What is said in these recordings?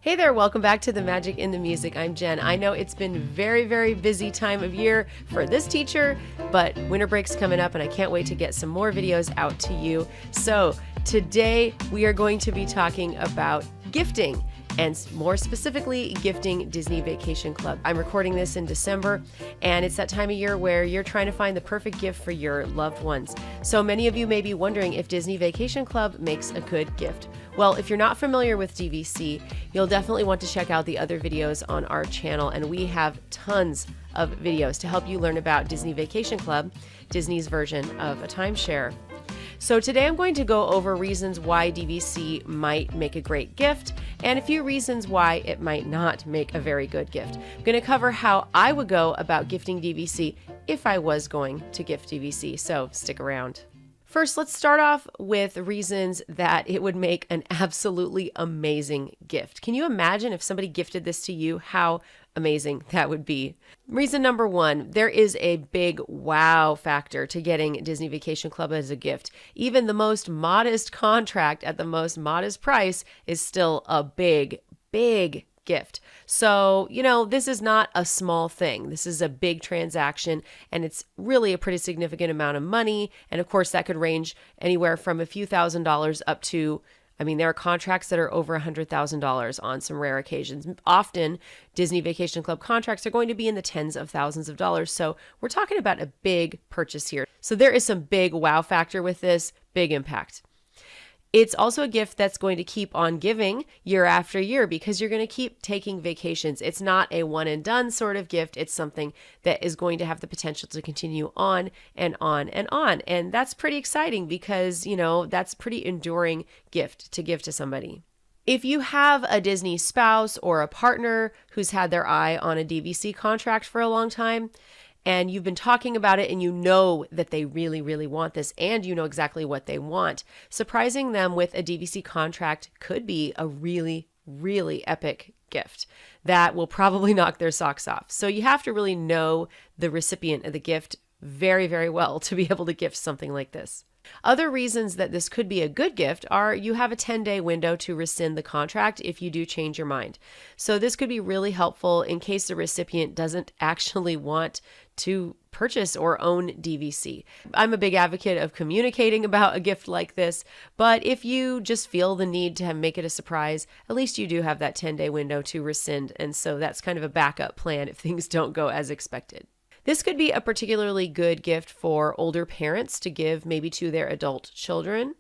Hey there, welcome back to The Magic in the Music. I'm Jen. I know it's been very, very busy time of year for this teacher, but winter break's coming up and I can't wait to get some more videos out to you. So today we are going to be talking about gifting, and more specifically, gifting Disney Vacation Club. I'm recording this in December, and it's that time of year where you're trying to find the perfect gift for your loved ones. So many of you may be wondering if Disney Vacation Club makes a good gift. Well, if you're not familiar with DVC, you'll definitely want to check out the other videos on our channel, and we have tons of videos to help you learn about Disney Vacation Club, Disney's version of a timeshare. So today I'm going to go over reasons why DVC might make a great gift and a few reasons why it might not make a very good gift. I'm going to cover how I would go about gifting DVC if I was going to gift DVC, so stick around. First, let's start off with reasons that it would make an absolutely amazing gift. Can you imagine if somebody gifted this to you, how amazing that would be? Reason number one, there is a big wow factor to getting Disney Vacation Club as a gift. Even the most modest contract at the most modest price is still a big, big gift. So, this is not a small thing. This is a big transaction, and it's really a pretty significant amount of money. And of course, that could range anywhere from a few $1,000s up to, there are contracts that are over $100,000 on some rare occasions. Often, Disney Vacation Club contracts are going to be in the tens of thousands of dollars. So we're talking about a big purchase here. So there is some big wow factor with this, big impact. It's also a gift that's going to keep on giving year after year because you're going to keep taking vacations. It's not a one and done sort of gift. It's something that is going to have the potential to continue on and on and on. And that's pretty exciting because, that's pretty enduring gift to give to somebody. If you have a Disney spouse or a partner who's had their eye on a DVC contract for a long time, and you've been talking about it and you know that they really, really want this and you know exactly what they want, surprising them with a DVC contract could be a really, really epic gift that will probably knock their socks off. So you have to really know the recipient of the gift very, very well to be able to gift something like this. Other reasons that this could be a good gift are you have a 10-day window to rescind the contract if you do change your mind. So this could be really helpful in case the recipient doesn't actually want to purchase or own DVC. I'm a big advocate of communicating about a gift like this, but if you just feel the need to make it a surprise, at least you do have that 10-day window to rescind. And so that's kind of a backup plan if things don't go as expected. This could be a particularly good gift for older parents to give maybe to their adult children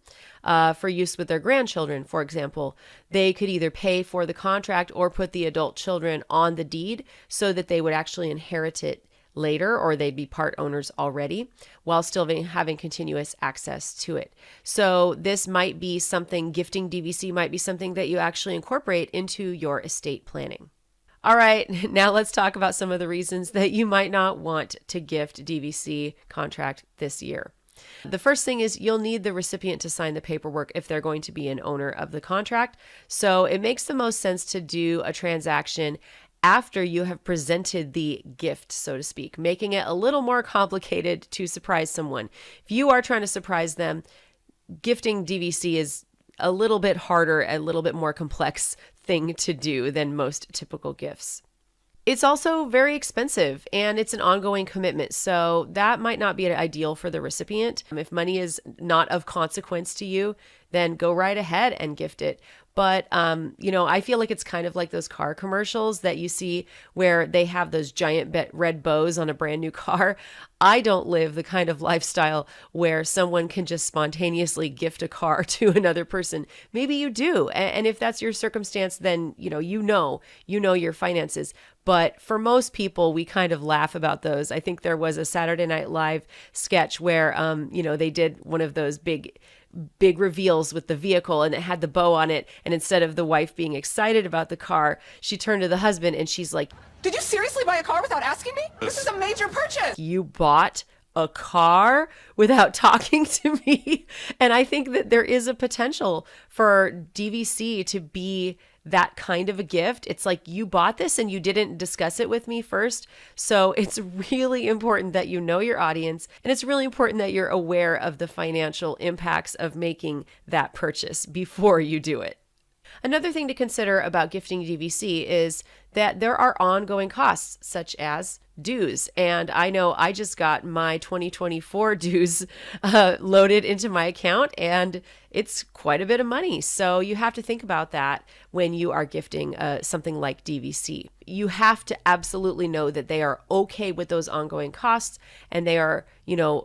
for use with their grandchildren, for example. They could either pay for the contract or put the adult children on the deed so that they would actually inherit it later, or they'd be part owners already while still having continuous access to it. So this might be something, gifting DVC might be something that you actually incorporate into your estate planning. All right, now let's talk about some of the reasons that you might not want to gift DVC contract this year. The first thing is you'll need the recipient to sign the paperwork if they're going to be an owner of the contract. So it makes the most sense to do a transaction after you have presented the gift, so to speak, making it a little more complicated to surprise someone. If you are trying to surprise them, gifting DVC is a little bit harder, a little bit more complex thing to do than most typical gifts. It's also very expensive and it's an ongoing commitment. So that might not be ideal for the recipient. If money is not of consequence to you, then go right ahead and gift it. But, I feel like it's kind of like those car commercials that you see where they have those giant red bows on a brand new car. I don't live the kind of lifestyle where someone can just spontaneously gift a car to another person. Maybe you do. And if that's your circumstance, then, you know your finances. But for most people, we kind of laugh about those. I think there was a Saturday Night Live sketch where, they did one of those big reveals with the vehicle and it had the bow on it. And instead of the wife being excited about the car, she turned to the husband and she's like, "Did you seriously buy a car without asking me? This is a major purchase." "You bought a car without talking to me?" And I think that there is a potential for DVC to be that kind of a gift. It's like you bought this and you didn't discuss it with me first. So it's really important that you know your audience, and it's really important that you're aware of the financial impacts of making that purchase before you do it. Another thing to consider about gifting DVC is that there are ongoing costs, such as dues. And I know I just got my 2024 dues loaded into my account, and it's quite a bit of money. So you have to think about that when you are gifting something like DVC. You have to absolutely know that they are okay with those ongoing costs, and they are,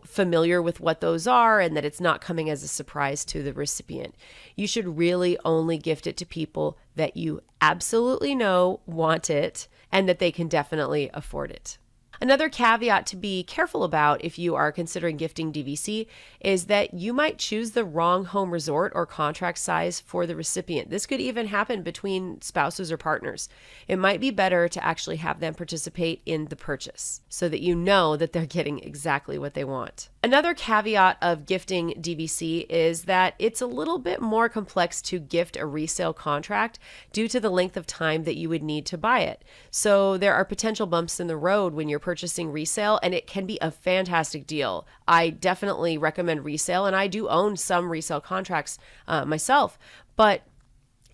familiar with what those are, and that it's not coming as a surprise to the recipient. You should really only gift it to people that you absolutely know want it and that they can definitely afford it. Another caveat to be careful about if you are considering gifting DVC is that you might choose the wrong home resort or contract size for the recipient. This could even happen between spouses or partners. It might be better to actually have them participate in the purchase so that you know that they're getting exactly what they want. Another caveat of gifting DVC is that it's a little bit more complex to gift a resale contract due to the length of time that you would need to buy it. So there are potential bumps in the road when you're purchasing resale, and it can be a fantastic deal. I definitely recommend resale, and I do own some resale contracts myself, but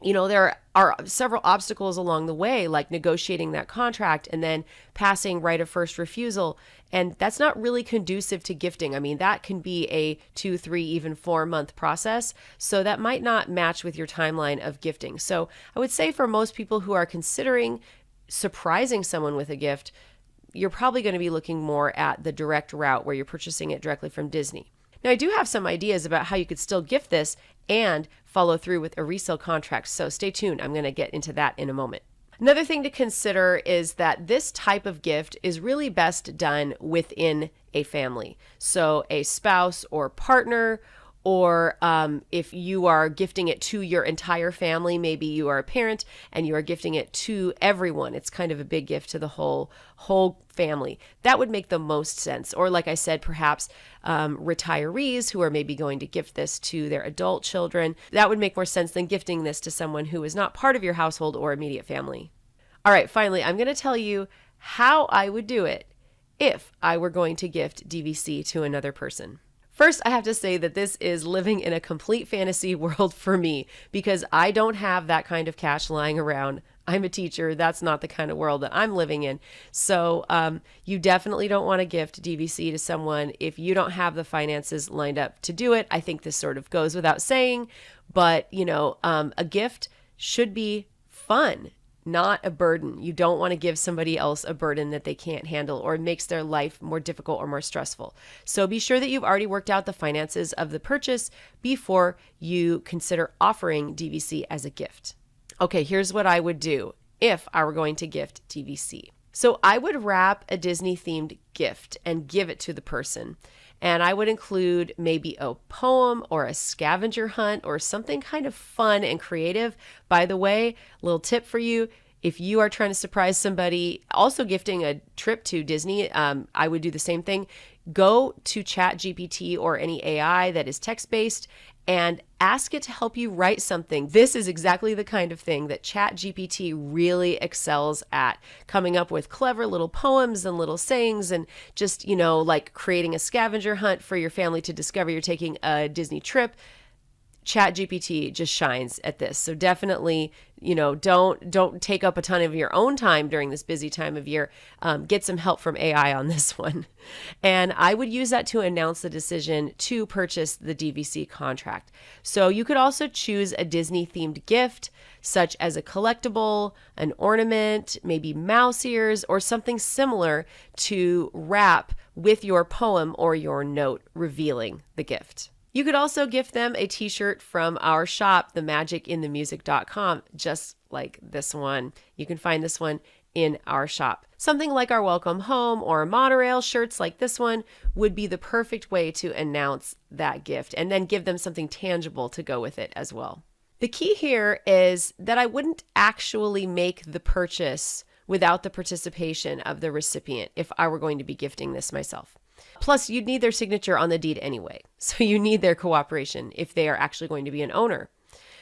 there are several obstacles along the way, like negotiating that contract and then passing right of first refusal. And that's not really conducive to gifting. I mean, that can be a 2, 3, even 4-month process. So that might not match with your timeline of gifting. So I would say for most people who are considering surprising someone with a gift, you're probably going to be looking more at the direct route where you're purchasing it directly from Disney. Now, I do have some ideas about how you could still gift this and follow through with a resale contract, so stay tuned. I'm going to get into that in a moment. Another thing to consider is that this type of gift is really best done within a family. So a spouse or partner, or if you are gifting it to your entire family, maybe you are a parent and you are gifting it to everyone. It's kind of a big gift to the whole family. That would make the most sense. Or like I said, perhaps retirees who are maybe going to gift this to their adult children. That would make more sense than gifting this to someone who is not part of your household or immediate family. All right, finally, I'm going to tell you how I would do it if I were going to gift DVC to another person. First, I have to say that this is living in a complete fantasy world for me because I don't have that kind of cash lying around. I'm a teacher. That's not the kind of world that I'm living in. So you definitely don't want to gift DVC to someone if you don't have the finances lined up to do it. I think this sort of goes without saying, but a gift should be fun, not a burden. You don't want to give somebody else a burden that they can't handle or makes their life more difficult or more stressful. So be sure that you've already worked out the finances of the purchase before you consider offering DVC as a gift. Okay, here's what I would do if I were going to gift DVC. So I would wrap a Disney themed gift and give it to the person. And I would include maybe a poem or a scavenger hunt or something kind of fun and creative. By the way, little tip for you, if you are trying to surprise somebody, also gifting a trip to Disney, I would do the same thing. Go to ChatGPT or any AI that is text-based and ask it to help you write something. This is exactly the kind of thing that ChatGPT really excels at, coming up with clever little poems and little sayings and just, like creating a scavenger hunt for your family to discover you're taking a Disney trip. ChatGPT just shines at this. So definitely, don't take up a ton of your own time during this busy time of year. Get some help from AI on this one. And I would use that to announce the decision to purchase the DVC contract. So you could also choose a Disney themed gift, such as a collectible, an ornament, maybe mouse ears, or something similar to wrap with your poem or your note revealing the gift. You could also gift them a t-shirt from our shop, themagicinthemusic.com, just like this one. You can find this one in our shop. Something like our Welcome Home or monorail shirts like this one would be the perfect way to announce that gift and then give them something tangible to go with it as well. The key here is that I wouldn't actually make the purchase without the participation of the recipient if I were going to be gifting this myself. Plus, you'd need their signature on the deed anyway, so you need their cooperation if they are actually going to be an owner.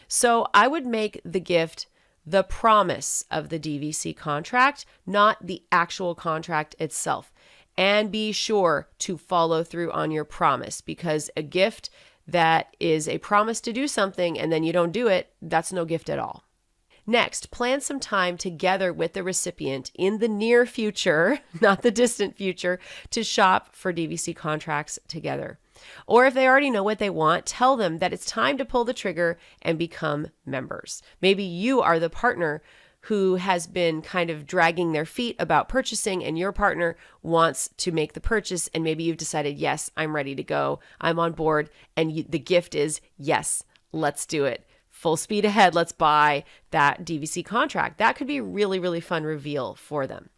So I would make the gift the promise of the DVC contract, not the actual contract itself. And be sure to follow through on your promise, because a gift that is a promise to do something and then you don't do it, that's no gift at all. Next, plan some time together with the recipient in the near future, not the distant future, to shop for DVC contracts together. Or if they already know what they want, tell them that it's time to pull the trigger and become members. Maybe you are the partner who has been kind of dragging their feet about purchasing, and your partner wants to make the purchase, and maybe you've decided, yes, I'm ready to go, I'm on board, and the gift is, yes, let's do it. Full speed ahead, let's buy that DVC contract. That could be a really, really fun reveal for them.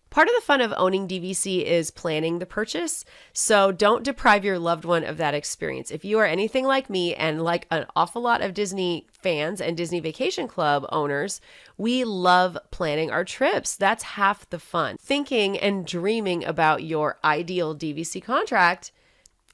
Part of the fun of owning DVC is planning the purchase, so don't deprive your loved one of that experience. If you are anything like me and like an awful lot of Disney fans and Disney Vacation Club owners, we love planning our trips. That's half the fun. Thinking and dreaming about your ideal DVC contract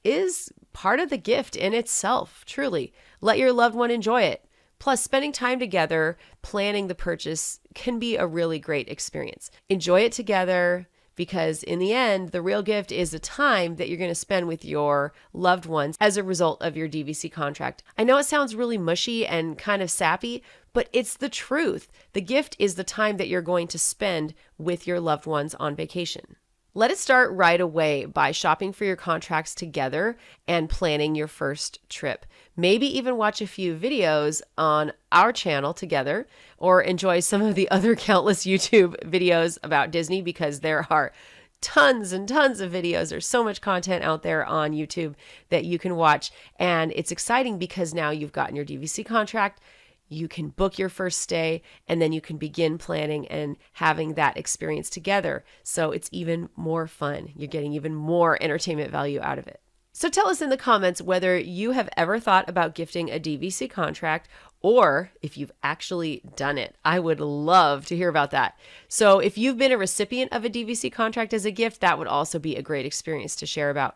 is part of the gift in itself, truly. Let your loved one enjoy it. Plus, spending time together, planning the purchase can be a really great experience. Enjoy it together because in the end, the real gift is the time that you're going to spend with your loved ones as a result of your DVC contract. I know it sounds really mushy and kind of sappy, but it's the truth. The gift is the time that you're going to spend with your loved ones on vacation. Let it start right away by shopping for your contracts together and planning your first trip. Maybe even watch a few videos on our channel together or enjoy some of the other countless YouTube videos about Disney because there are tons and tons of videos. There's so much content out there on YouTube that you can watch. And it's exciting because now you've gotten your DVC contract. You can book your first stay and then you can begin planning and having that experience together. So it's even more fun. You're getting even more entertainment value out of it. So tell us in the comments whether you have ever thought about gifting a DVC contract or if you've actually done it. I would love to hear about that. So if you've been a recipient of a DVC contract as a gift, that would also be a great experience to share about.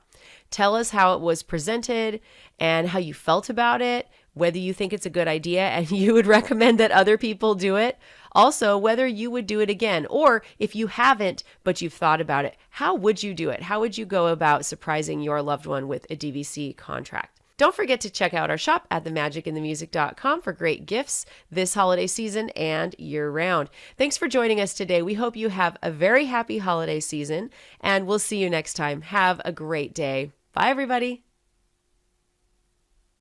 Tell us how it was presented and how you felt about it, whether you think it's a good idea and you would recommend that other people do it. Also, whether you would do it again, or if you haven't, but you've thought about it, how would you do it? How would you go about surprising your loved one with a DVC contract? Don't forget to check out our shop at themagicandthemusic.com for great gifts this holiday season and year-round. Thanks for joining us today. We hope you have a very happy holiday season, and we'll see you next time. Have a great day. Bye, everybody.